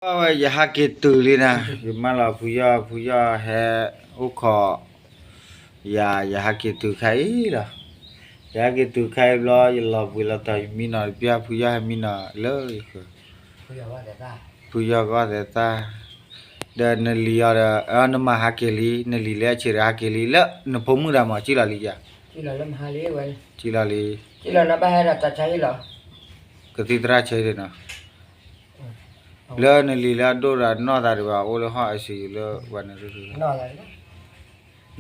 यहाँ के तुलिना माला भुया है उखो या यहाँ के तु खाई ला यहाँ के तु खाई लो बुला तो मीना बिया भुया है मीना लो भुया का देता dah neliar nama hakeli nelile cira hakeli la nepomu dah mah cila liya cila lam hali wal cila li cila na bahaya tak cai lah ketidra cai na la nelila do ra no da ba o le ha asi la wana ru no lah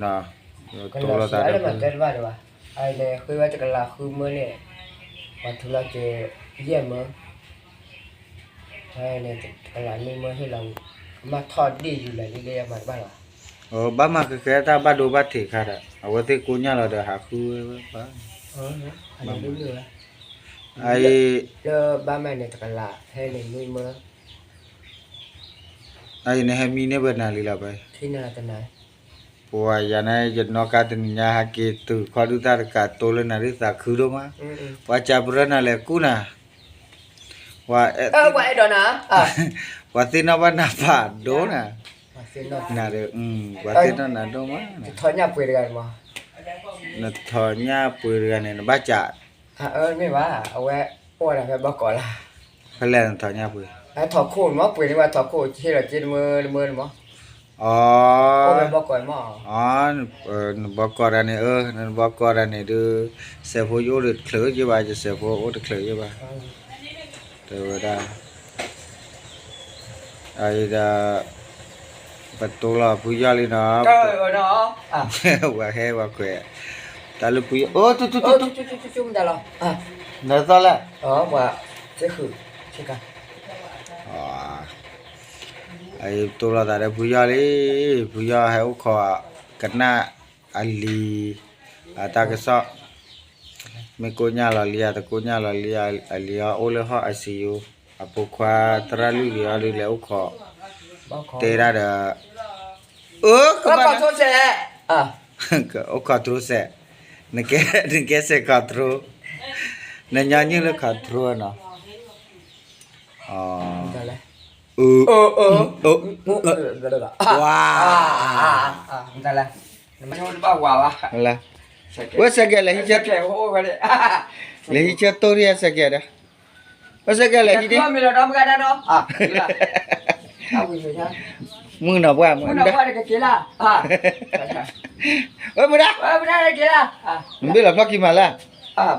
na to kalau la da ada macam mana ba ai le khui wa tak la khu mo le wa thu la ke ye mo ai le tak la ni mo he la mà thọt điอยู่เลยนี่เลยมันบ้าหรอ ba ma ke ta ba do ba the kha da awa te ko nya la da ha khu ba อันนี้รู้เรื่อง ai เจอบ้านแม่ในตะละให้ในมือมือ ai ne ha mi ne ba na li la ba ที่นั่นตะไหน po ya na je no ka tin nya ha ke tu kho du ta ka to le na ri sa khu do ma wa cha pura na le ku na wa ว่าไอ้ดอนนะอ่ะ wa tin na ba na pa do na ว่าเส้นนอ na de wa tin na do ma ถอนหญ้าปุ๋ยกันมา na tho nya pu ri ne na ba cha ไม่ว่าเอาไว้โอ้ยแบบบอกก่อนละ pha le tho nya pu ไอ้ถอดโคนมั้งปุ๋ยนี่ว่าถอดโคนที่เราเจ็ดมือมั้ง อ๋อ โอ้แบบบอกก่อนมั้ง อ๋อบ่กอดนี่นั่นบ่กอดนี่ดูเสพโยดเคลอจิบาจะเสพโอดเคลอจิบาเตวดาไอ้ดาปะโตลาปุยาลีนะ เออเนาะอ่ะ ว่าแฮว่าแควตาลุปุยโอ้ตุ จุ่มได้หรออ่ะ นะซะละ อ๋อว่าเจ๊คือใช่กัน อ๋อไอ้โตลาดาปุยาลีปุยาให้อุขอกันนะอัลลีอาตากะซอ me konya la lia ta konya la lia ole ha ICU apo kwa tralu ya le ukho บอกขอ te ra da ก็ขอโทษแช่อ่ะ ukho tru se ne ke se ka tru ne nya ni le ka tru na ได้เลย เออ ว้าได้เลยมันโดนบ้าว่า la wa se ke le hi che แก่โอ้ไปเลย le hi che to ri se ke da wa se ke le hi de ก็มีเราทำกันนะเนาะอ่ะเอาไปเลยนะ mu na bwa mu มันเอา da ไปกับเกล่าอ่ะ mu da ไม่ได้เกล่าอ่ะ mbi la fakki mala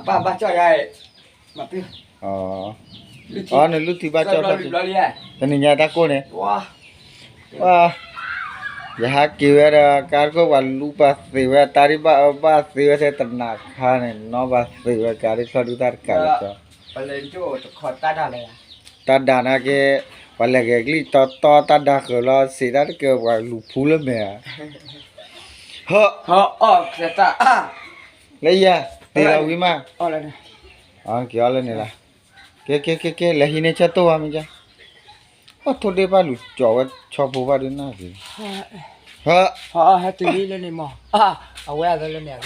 ป้าจ่อยใหญ่มาพี่ อ๋อne lu ti ba cho ta ni nya ta ko ne ว้า wah ya ki wa kar ko wa lu pa se wa tari ba se wa se tna kha ne no ba se wa kar so du tar ka cho ไปเลยโจ้ขอตาด่าเลยอ่ะ ta da na ke wa le ke kli to ta da ko lo se da ke wa lu phu le me ha อ๋อเสร็จอ่ะ le ya te la wi ma อ๋อเลยนะ kya le ne la ke le hi ne cha to wa mi ja ha tho de ba lu cho wa cho bo ba de na ki ha อ๋อให้ตีนี่เลยนี่หมอเอาไว้อะไรเลยเนี่ย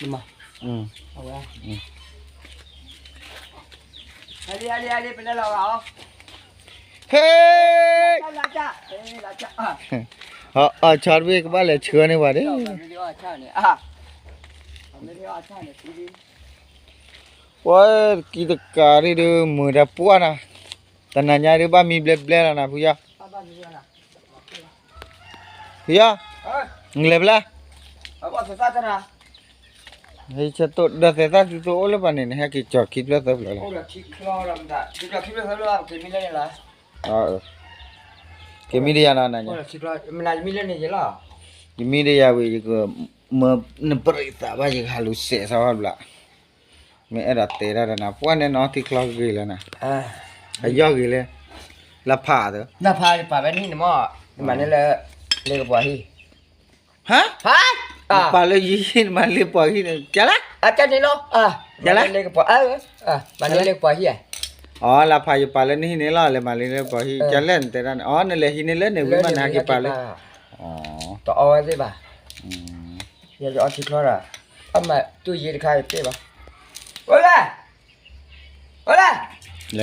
นี่หมอเอาไว้Aliเป็นอะไรเรา hey ลาจ้าลาจ้า ha char be ek ba le chhe ne ba de ไม่ได้ว่าชาเนี่ยไม่ได้ว่าชาเนี่ยทีนี้ wa ki de ka ri de mu da pu na ta na nya de ba mi ble ble na pu ya บ้านนี้นะ ya ngle bla เอาว่าสุดท้ายนะ he che to da se ta tu ole ba ne ne ha ki cho ki ble ta bla โอ้ยคิดคลอรำได้คิดว่าคิดว่าเขาเรียกว่าคิดมิเลนี่ละ ke mi de ya na na โอ้ nya ยคิดว่ามันน่าจะมิเลนี่จะล่ะ ki mi de ya we ko ma ne pri ta ba ji ha lu se sa ba bla me era te ra na pu ne no ti clock gi la na ha yo gi le la pha de น่าพาไปแบบนี้นะหมอมันนี่เลยเรียกว่าฮี ha ฮะ pa le yi ma le po hi ne cha la อาจารย์นี่เหรอเรียกว่ามันนี่เรียกว่าฮี อ๋อลาพายปาเลนี่นี่ล่ะเลยมาเลยปอฮีจะเล่นแต่นั้นอ๋อนั่นเลยฮีนี่เล่นเนี่ยวิมันหากี่ปาเลยอ๋อ ต่อเอาไว้ป่ะ อืม อย่าจะเอาคิดคลอระเอามาตู้เย็นใครเต้ป่ะโอ้ยโอ้ย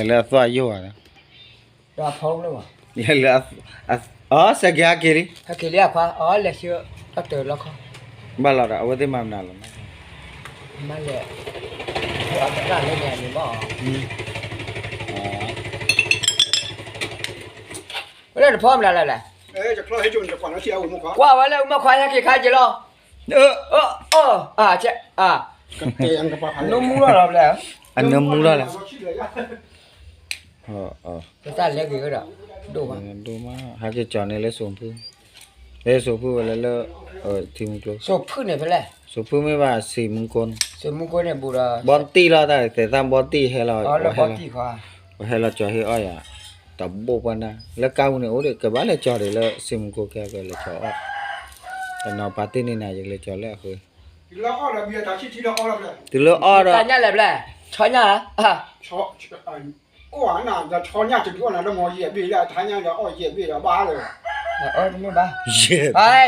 แล้วสวยอยู่อ่ะ đó phong luôn à ya la sa gya kiri hay kia liệt quá là chưa bắt từ lo không ba la da awate ma na la mà lẹ ở cái này lên nhà mình bỏ cái này phong là เอ้ยจะคล้อยจุนจะก่อนแล้วเชียวมึงขอ qua vào đây mà khoai hay kia khai chỉ lo chết à กับเตียงกับปลาพัน nó mua rồi là an nam mu la cái ta lấy cái đó đủ mà do ma ha ke chon ne le so phu le le thi mu klo số phun này phải là so phu me ba si mung kon số mua cái này bù ra bon ti la ta te tam bon ti he la là bao tỷ khoa he la cho he o ya ta bo pa na le ka u ne o de ke ba le cho de le si mung ko ke le cho o ta na pa ti ni na ye le cho le khu แล้วก็ระเบียร์ตาชิดที่เราเอาแล้ว tu lo o ta da nhá lại là cho nhá à ชออ้วนน่ะจะชอเนี่ยจะด้วยนะแล้วมอเหยียบบีแล้วทานยังจะอ้อยเหยียบบีแล้วบ้าเลย đúng rồi ba ye ai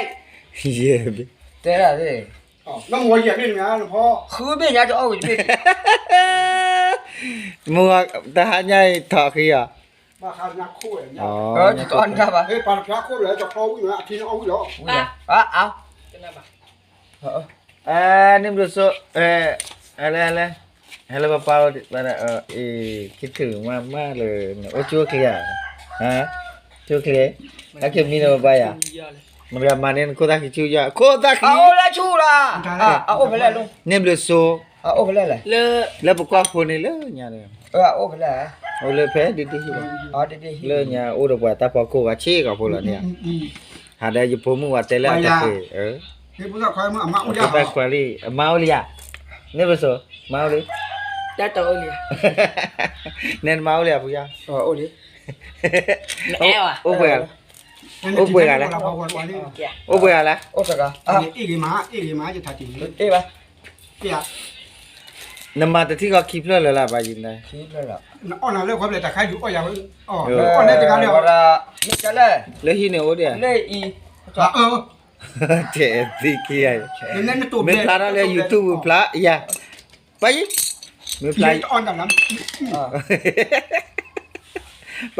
ye thế là thế แล้วมอเหยียบนี่นะหลวงพ่อ khứ bên nhà cho ôi bên mu ta ha nhai tho khi à มาคานักคู่อย่างเงี้ย thì con ra bà เฮ้ยปลาพระคู่เลยจะคล้อยอยู่นะทีนี้เอาอยู่แล้ว áo cái này bà nim lo so ale hello papa ba da คิดถึงมากเลยโอ้ชัวเคลียฮะชัวเคลียอะเคมีโนบายอ่ะมันก็มาเนี่ยโคตรคิดอยู่โคตรคิ áo là chu là áo phải là luôn นิ่มเลยโซ áo phải là lơ แล้วปกว่าคนนี่เลยเนี่ยเลย áo phải là โอ้เลยแพ้ดี đi đi เลยเนี่ยโอ้ดอกว่าตาปอกว่าชี้กับพวกเราเนี่ยหาได้อยู่พวกมึงว่าแต่ละตะเกเฮ้ยผู้ชายคอยมึงอ่ะมาอุ้ย ไปควาลีเมาเลยอ่ะเนี่ยบ่โซเมาเลย đã tới liền เน้นเมาเลยอ่ะผู้ยา ôi đi eo à โอ้เบื่อแล้วโอ้เบื่อแล้ว ôi sao cả อีกมาจะถ่ายจริง đi bà เปีย น้ำมาแต่ที่เขาคลิปเลยล่ะบายินได้ khí lên là อ้อนน่ะเลิกความเลยแต่ใครอยู่อ้อยอย่างอ้อนได้จังกันเลย là biết cái này แล้วฮีเนโอเดีย đây y เจ๊ตีกี้ไอ้ เล่นในตัว เมื่อพลาดแล้ว YouTube พลาดอย่าไปเมื่อพลาด อ้อนดังนั้น ไป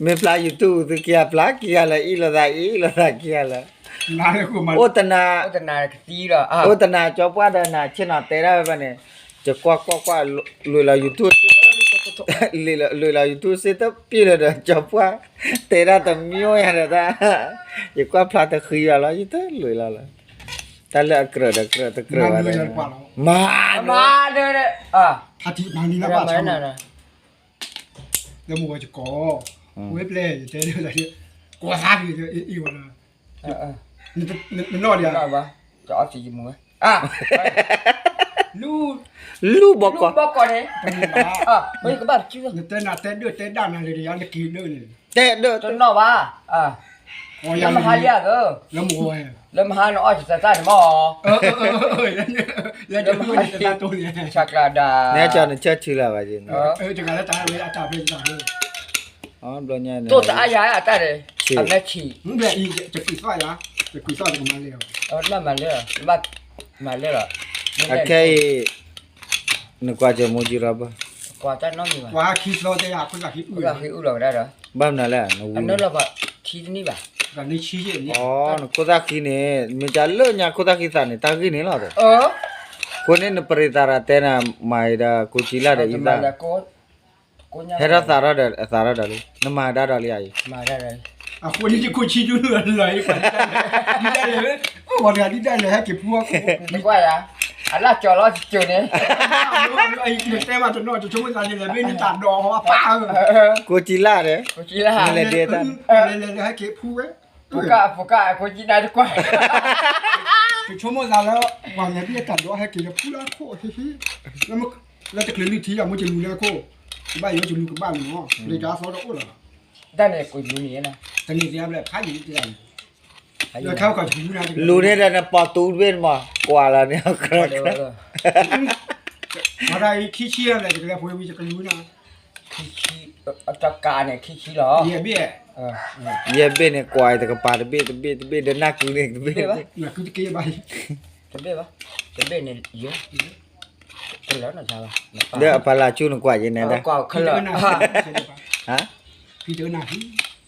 เมื่อพลาด YouTube ตะกี้พลาดกี้อะไรอีละได้กี้อะไร นานเลยกูมา โอตนา cái này cái tí rồi à โอตนาจอบว่าดานาเช่นเตระไปเนี่ยจะกว่าลุยเรา YouTube ลุยเรา YouTube เสร็จปีละจอบว่าเตระตะมิโอยอะไรตาอย่ากว่าพลาดตะคืออะไรอยู่ตะลุยเราละแต่ละกระดว่าได้มา mà đây đây à อาทิตย์มานี้นะ cái บ้า máy ช่าง này này แล้วมัวจะก่อเว็บเล่เจ๊อะไรเนี่ยกลัวซาดีเลยอีกวันละนี่นอดเนี่ย rồi bà cho chị gì mua à ลูบอกก่อน bóc con đấy à bây giờ các bạn chưa เต้นเต้นเดือดเต้นด้านอะไรเนี่ยยันกินด้วยนี่ แต่เด้อ cho nó bà à อ๋อยัน lâm hai giờ cơ แล้วมัว lâm hai nó chỉ ra mò แล้วจะไม่ได้ตาตัวเนี่ย chắc là đà เนี่ยจอนเชิดชื่อละว่าจิน จะการแล้วตาเวลาตาเป็นตาเลย อ๋อดอนเนี่ย tôi ai giá à ta đây à mẹ chỉ มึงแบบอีจะกุยซ้ายอ่ะจะกุยซ้ายจะมาเร็ว mà lên mà lên rồi โอเคนึกว่าจะมูจิราบ quả chắc nó gì mà ว่าคิดเราจะอยากคุณอยากคิด cứ là khi u rồi đây rồi บ้านนั่นแหละนู anh nói là vậy chi đi bà กันในชี้อย่างนี้ อ๋อโคตากิเนี่ยมันจะเลิกเนี่ยโคตากิตาเนี่ยตากิเนี่ยล่ะเด้อ คนเนี่ยนปริตาระเตนะมาอิดากุจิลาเดอิดา là cô nhà เฮระสาระเดเลยนมาดาดาลีไอ mà đây đây อ่ะคนนี้จะกูชี้ดูเลยฝันได้เลยโอ้วันนี้ได้เลยให้เก็บพวก đi qua à anh là cho nó chiều này ไอ้เด็กแต่มาจนนอนจะช่วยกันเลยไม่ได้ตัดดอกว่าป้า กุจิลาเด cô chỉ là Lên địa tan. เลยให้เก็บพวก phụ cả cô chỉ này đi qua ไปชั่วโมงแล้ววันนี้พี่ตัดดอกให้เก็บพวกแล้วโคตรที่แล้วมันแล้วจะเคลื่อนที่อ่ะมันจะรู้แล้วโคบ้านอยู่จะรู้กับบ้านเนาะเลยจ้าซอดโอ้ล่ะ đây này cô chú này nè แต่นี่เสียแบบพายอยู่ที่ไหนแล้วเข้ากับชูนะ ลูเนี่ยเดนะปอตูเวนมากว่าละเนี่ยครั được บ rồi อะไรขี้เชี่ยอะไรจะแล้วพวกมีจะรู้นะ khi cho cả này khi đó เบี้ยเบี้ย เยเบเนี่ยกวายแต่ก็ปาตะเบเดนักอยู่เนี่ยเบ น่ะคือจะเก็บไป cái bên này yếu cái lớn là sao เด้อปาลาจูนกว่าอย่างนั้นนะ quả khơi là ฮะ พี่เจอหน้าพี่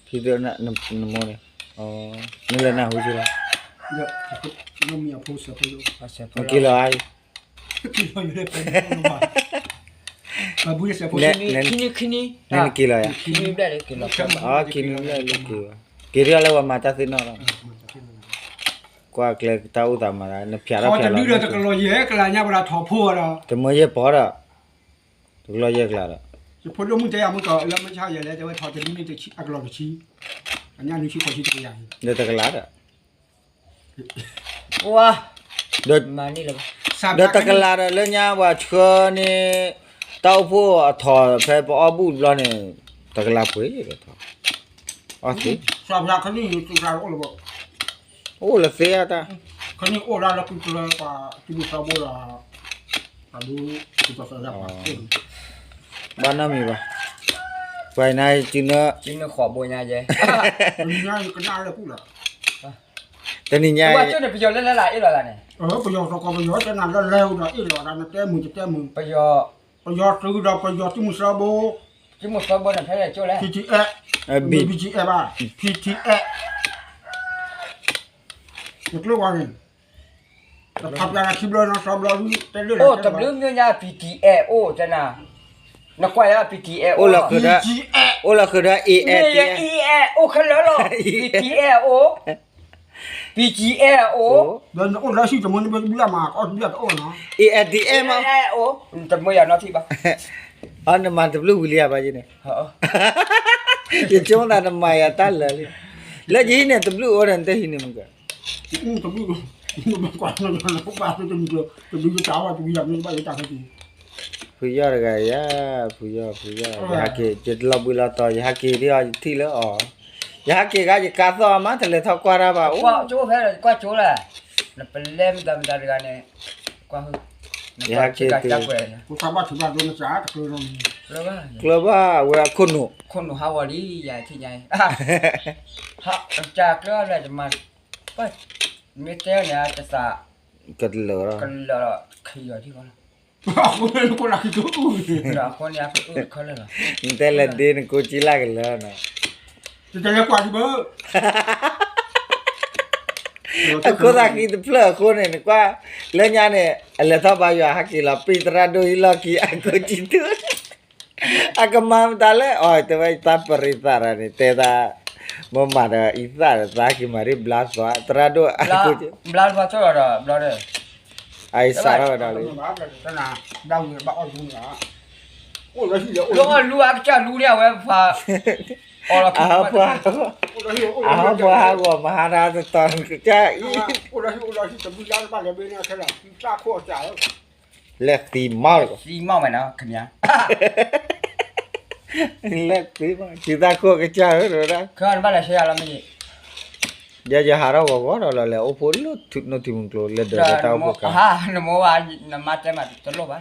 พี่เดือนน่ะนโมเนี่ยอ๋อนี่แหละนะหูชิละ เยอะน้องมีโพสต์ไปดู เอาเสีย เมื่อกี้เราไอ้ พี่เราอยู่ในเป็นมาบุญเสียโพส คินี่ นี่กี่เลยอ่ะ คินี่ได้เลยกินแล้ว อ๋อกินเลยลูกกี่วะกี่เรื่องแล้วว่ามาจากที่นอกกว่าเกลือเต้าตามมาเนี่ยเพียร์ เขา เพีย จะ ร์ ดื้อจะกระโดดเยอะกระไรเนี่ยเวลาถอดพัวเรา แต่เมื่อเย็บพอละถูกเราเย็บแล้ว จะพูดเรื่องมึงจะยังมึงก็แล้วไม่ใช่อย่างแล้วแต่ว่าถอดจะดื้อจะชี้กระโดดชี้อันนี้นึกชี้คนชี้ตัวอย่าง เดี๋ยวตะกลาดอ่ะ ว้า เดี๋ยว มานี่เลย เดี๋ยวตะกลาดแล้วเนี่ยว่าเชื่อนี่เต้าผู้ถอดไปปอบูแล้วเนี่ยตะกลาปุ๋ยก็ถอดอ๋อสิ สอบยาคันนี้ตัวเราโอ้โห โอ้ละเสียตา คันนี้โอ้เราคุณตัวกว่าที่ดูสาวโบราณดูตัวสาว บ้านน้ำมีปะไปไหนจีนเนอะ กินขอบัวญาเย่ มันง่ายก็น่าเลยพูดละ แต่นี่ไง ว่าจุดเนี่ยประโยชน์เล่นๆอีหล่ะเนี่ย ประโยชน์เราก็ประโยชน์จะนานแล้วเร็วนะอีหล่อนะแก้มือจะแก้มือ ประโยชน์ ประโยชน์คือเราประโยชน์ที่มุสาโบ จิมุสบนน่ะแพ้จุดแล้ว PTE บี PTE บ้า PTE นึกเรื่องว่าไงแต่ขับยาคิบเลยนะสอบเราแต่เรื่อง โอ้ตำลึงเนี่ย PTA โอ้จะน่ะนักว่าแล้ว PTA โอ้ละคือได้โอ้ละคือได้ E เนี่ S ย EA โอ้คันแล้วหรอ PTA โอ้ PTA โอ้ เดินโอ้แล้วสิจะมันเป็นเรื่องมากอ๋อเรื่องโอ้เนาะ E S D M อ่ะ โอ้แต่ไม่อยากนอนที่บ้าน อันนั้นมันจะบลูวิลเลียบอะไรเนี่ย เหรอ ยังจ้องตาทำไมอะตั้งเลยแล้วยี่เนี่ยตบลูโอรันเตหินี่มันก็ ตบลูมันกว่านั่นนะพวกบ้านจะมีเยอะจะดูจะจ้าวจะมีอย่างนี้บ้างจะจ้าวให้ดี ผู้ย่ออะไรยะผู้ย่อยาเกจิตลบุลต่อยาเกที่ว่าที่แล้วอ๋อยาเกก็จะกาซ้อมาทะเลทับกว่าราบ่าโอ้ ว่าโจ้แพ้เลยกว่าโจ้แหละน่ะเป็นเล่มดำๆกันเนี่ยกว่าจับไป กูทำบ้านถึงบ้านโดนจ้าก็คือเรา แล้วว่า กลัวว่าเวลาคนหนู คนฮาวารีใหญ่ที่ใหญ่ฮะจากแล้วอะไรจะมาไปมีเต้เนี่ยจะสะ ก็เหลือ กันแล้วขี้อยู่ที่เขา กูรักที่กู แล้วคนอยากเขาเลยเหรอ แต่ละเดือนกูจิลากันแล้วนะ จะเรียกว่าที่เบอร์ กูรักที่เพลอคนเนี่ยกว่าแล้วเนี่ยอะไรทับอยู่ฮักกี้ละปีตราดูอีลอกี้กูจิตตัวaku mam tale oh itu kita perintah ni teta memada isa saki mari blas wa terado aku บลาว่าเจ้าอะไรบลาเลย ai sara dali นั่นน่ะดาวบ้าอ้อยมึงอ่ะโอ้ยที่เดี๋ยว ลูกลูกจะรู้เนี่ยว่าฟ้าอ๋อแล้ว apa apa aku maharata ton kerja โอ้ยที่จะบุญยานบ้านเลยเนี่ยแค่ละจ้าโคตรจ่าย lek timal สีเมาไหมนะขมิ้น lek timal kita ko kerja rồi đó คืออันบ้านเราใช้อะไรไม่ดี dia harau ko lo le opo lo no timun klo le do ta opo ka ฮ่านโมว่าน้ำมันจะมาตลอดบ้าน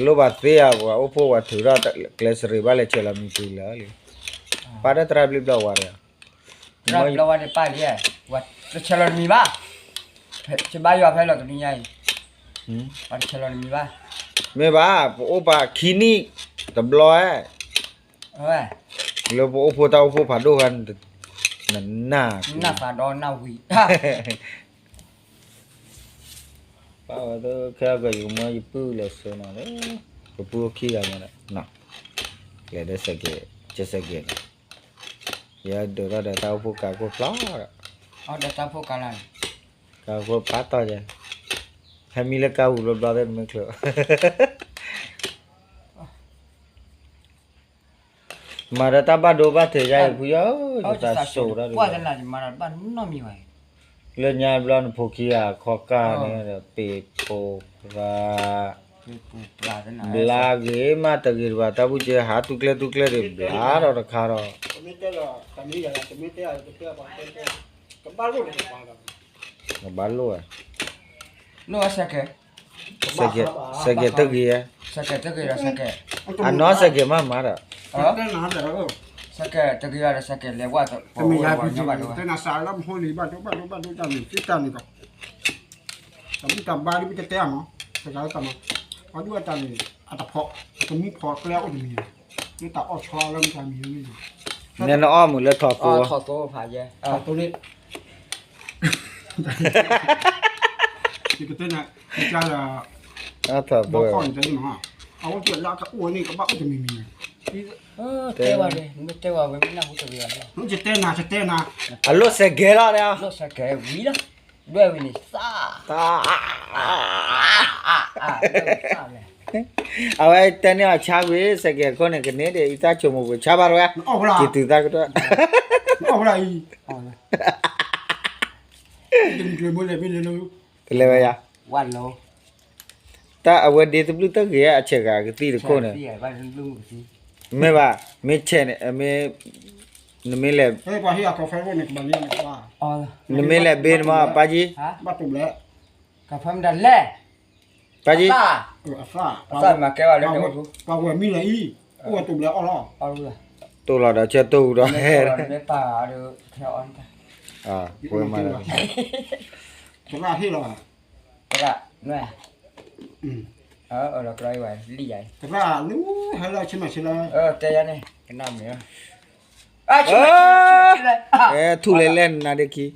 lo ba tia ko opo wa thura class ri ba le chela mi tu la le pada travel bla wa ya เราวันนี้ป้าเนี่ยว่าจะเชลล์มีบ้าจะบ้าอยู่อะไรเราตัวนี้ไงว่าเชลล์มีบ้า me ba opa khini tablo eh เอ้ย lo opo ta opo phado kan na หน้าฝาดอนหน้าหุย pa to kha ga yu ma pu le so na le pu khi ya na le de se ke che se ke ya do ra da ta opo ka ko pla เอาเดี๋ยวตามพวกกันเลย ka ko pa to je ha mi le ka u lo bla de me klo mara ta ba do ba the ja pu yo เขาจะ ta สะส so ม ra ว่าจะน่าจะมาบ้านน้องมีไว้ le nya bla no pho ki ya kho ka ne pe po ga คือปูปลาจะน่า bla ge ma ta gi ba ta bu je ha tu kle de bla ro ra kha ro ไม่ได้หรอกตอนนี้อย่างจะไม่ได้จะเชื่อบ้านเชื่อกับบ้านลูกเนี่ยบ้านเรา no ba lo à นู้นสักแก่ se ge ta gi ya สักแก่ตะกี้ละสักแก่ a no se ge ma ma ra เออ นั่นนะเดี๋ยว สักแก่ตะกี้ละสักแก่เรียกว่าตัว จะมียาพิษ เนี่ยบ้านด้วย แต่น่าสายแล้วหัวหลีบ้านทุกจานนี่ที่จานนี่ก็แต่ไม่จำบ้านนี่ไม่จะแต้มเนาะแต่การจำเนาะเพราะด้วยจานนี่อัตเพาะจะมีพอแล้วก็จะมีนี่ตัดออกชอแล้วมันจะมีนี่ เนี่ยน้อมือแล้วถอด อ๋อ ตัว ถอดโซ่ผ่าเยอะ เอาตัวนี้ที่ก็เต้นน่ะที่จ้าละ เอาถอด บ ตั อ ว กก่อนใจหมาเอาเกี่ยวลากกับอ้วนนี่ก็บ้าก็จะมี เต้ว่าเลยไม่เต้ว่าไม่น่าพูดตัวเดียว มันจะเต้นนะจะเต้นนะ อะโลเสเกล่ะเนี่ย รถสแกวีละด้วยวินิซ่า ตา ซ่าเลย เอาไว้แต่เนี่ยชาเวเสเกคนเนี่ยกันเนี่ยเดี๋ยวอีตาชมกูชาบาร์วะ ออกละ กิติตาก็ได้ ออกละอี อ๋อ จะมีเกลือเลยไม่เลยเลย เลยไปยะ วันโล ตาเอาไว้เดี๋ยวตัวตะเกียอะเช็คอะกติดคนเนี่ย ที่วันลุงสิ ไม่ว่าไม่เช่นไม่ไม่เลย เฮ้ยพอที่เอากาแฟไว้ในบ้านนี้นะว่า อ๋อ ไม่เลยเบนมาป้าจี ฮะ บ้าตุ่มแล้ว กับพัมดันแล่ ป้าจี ซ่า อาซ่า ซ่ามาแกว่าเรื่องเดียวกู ปาว่ามีอะไรอีอ้วนตุ่มแล้วอ๋อ เอาเลย ตัวเราเดี๋ยวเช็ดตัวเรา ไม่ เฮ้ย ไม่ป่าเดี๋ยวแถวอัน อ่าพูดมาแล้ว จะว่าที่เรา ก็ได้เนี่ย อืม เราไกลไว้ลี่ใหญ่ แต่ว่านู้ให้เราใช่ไหมใช่ไหม เจ๊ยันนี่กันน้ำเนี่ยอ่ะชิเลย ทุเรศเล่นนะเด็กกี้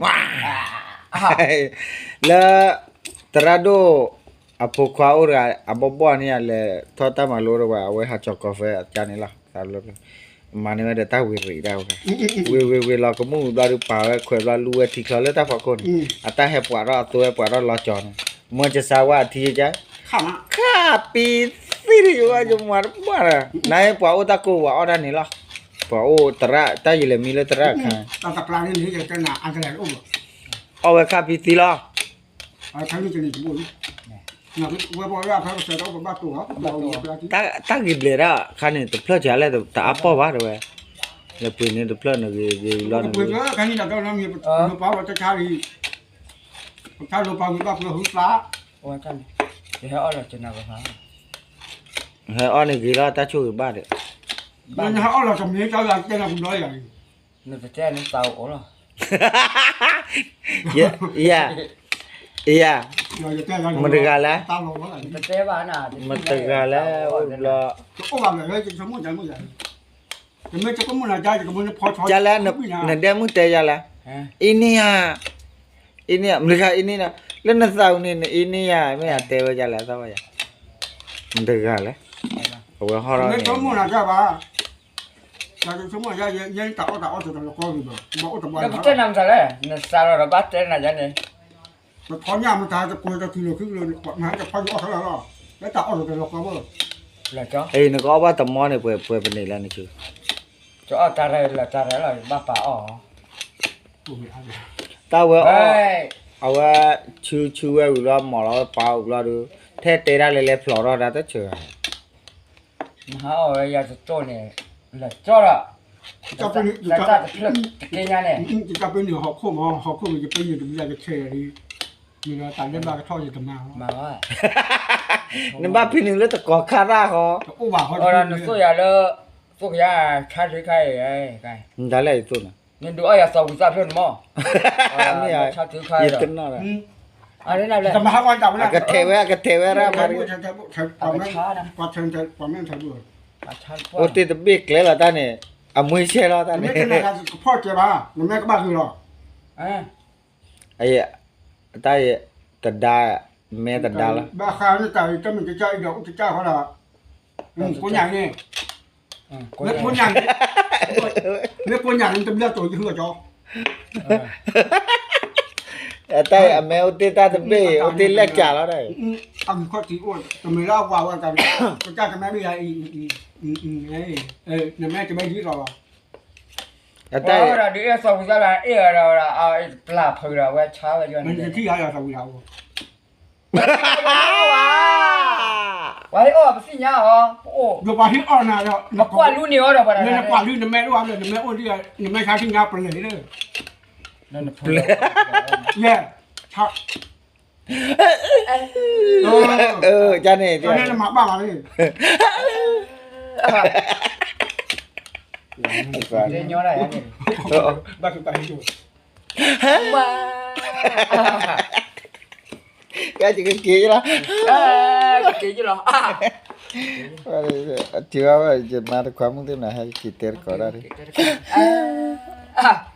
ว้า แล้วตราโดอพควาอุระอบบ่เนี่ยเลยทอตามาโลระว่าเอาไว้หาจอกกาแฟจานนี้ล่ะสารเลยมันนี่มันตาวิริได้ค่ะเวลาก็มูบลาดูป่าขวยบลาลูที่เขาเลยตาฝากคนอ่ะตาให้ปวดรอตัวปวดรอรอจอนมันจะสาวว่าที่จะ ข้านะ ข้าปีสิริว่าจะมาบ้านายปวดอุตะกูว่าเอาด้านนี้ล่ะปวดอุตระตาอยู่เลยมีเลยตระค่ะ ตาตะกลางนี่จะกันนะอันตรายอุ้ม เอาไว้ข้าปีสิล่ะ ไอ้ทั้งนี้จะหนีบุญเนี่ยว่าบอกว่าเขาเสร็จแล้วบ้าตัวบ้าตัว ta giblera khane to phlo jale to ta apo ba do we le pin to phlo no ge lo เพื่อนกันนี่เราต้องมีป้าว่าจะชาลีชาลูปามีบ้าเพื่อหุ่นปลา โอ้ยจันเดี๋ยวเอาเราจะนับกัน he on ni ge la ta chu ba de มันเขาเราจะมีเจ้าอย่างเจ้าอย่างน้อยอย่าง นึกจะแจ้งน้ำเตาโอ้หรอ ya ya ya เราจะแก้กัน มันตะกาละ ตามเราอะไร จะแจ้งบ้านอ่ะ มันตะกาละlo โอ้ว่าเลยจะสมมุติอย่างเมื่อไหร่จะไม่จะก็มันอะไรจะก็มันพอชอ jala na de mu te jala ฮะ ini ya mereka ini na le na sau ni ini ya me ya te wa jala sa wa yaมันตะกาละเอาไว้ฮอรอ ไม่ นี่ สมมุติอะไรบ้าจะสมมุติยังต่อจะเราก็มีแบบบอกตัวบ้า แล้วจะนำอะไรนั่นสารระบาดเต้นอะไรเนี่ย มันพอยามันตายจะคุยจะคือคือเลยมันจะพอยออกเท่าไหร่หรอแล้วต่อจะเราก็ว่า là chó ei no ko ba ta mo ne pwe pe ni la ni chu chó ta đây là ba bà ở ตาเวอ ê เอาว่าชูเวลาหมอเราเปล่าเราดูแท้เตระเลยฟลอร์ดาตะเชื่อ mà ở giờ chó này là chó đó จะเป็น là ta cái nhà này จะเป็นหอบคู่หอบคู่จะไปอยู่ตรงนี้จะเชยดีมีเราต่างเรื่องบ้านก็ทอดอยู่กับนา mà á นี่บ้าพี่นึงแล้วตะกอคาราเขา โอ้ว่าเขา ở đây nó số giờ đó số giờ khai thử khai ấy cái มันได้เลยตัวน่ะ nên đứa ai sau ra phiên mà ไม่ใช่ khai thử khai ยึด rồi กันน่ะ à đấy là จะมาหาวันจับนะ กะเทเวรามาริ ความแม่ความเชิงใจความแม่ทะเบื่อ à chán โอติตะบิกเลยล่ะตาเนี่ยอ่ะมือเช่ล่ะตา ไม่ เนี่ย เป็นไรพ่อเจ็บอ่ะแม่ก็บ้าคือหรอ à ไอ้ตาตะดาแม่ตะดาละ บ้าข้าวนี่ไก่ก็มันจะใจเดี๋ยวจะเจ้าเขาละคนอย่างนี้ có เนื้อ nhà คนอย่างเนื้อคนอย่างนี้จะเลือกตัวยี่ห้อจอ ตาแม่โอติตาตะบิโอติเล็กจ่าแล้วได้ ข้อที่อ้วนจะไม่เล่าว่ากันก็เจ้าจะแม่ไม่ได้แม่จะไม่ยึดหรอ ตา đó là đứa sau ra là ấy rồi là là phơi rồi quay cháo rồi มันจะที่ยาเราทำเรา vậy ô bác sĩ nhá hả ô ดูปลาที่อ่อนนะเรา mà qua luôn nhiều rồi bà เนี่ยปลาที่แม่ด้วยเลยแม่อ้วนที่แม่ค้าที่งาปลาเลยเลย nên là phơi เนี่ยชัก จ้าเนี่ย ตอนนี้มาบ้ามาเลย cái nhỏ này anh บ้าคือไปให้ดู mà แกจะกินกี่ละ cái gì đó à chưa màความมึงthế nào hay chỉ tiền có ra đi à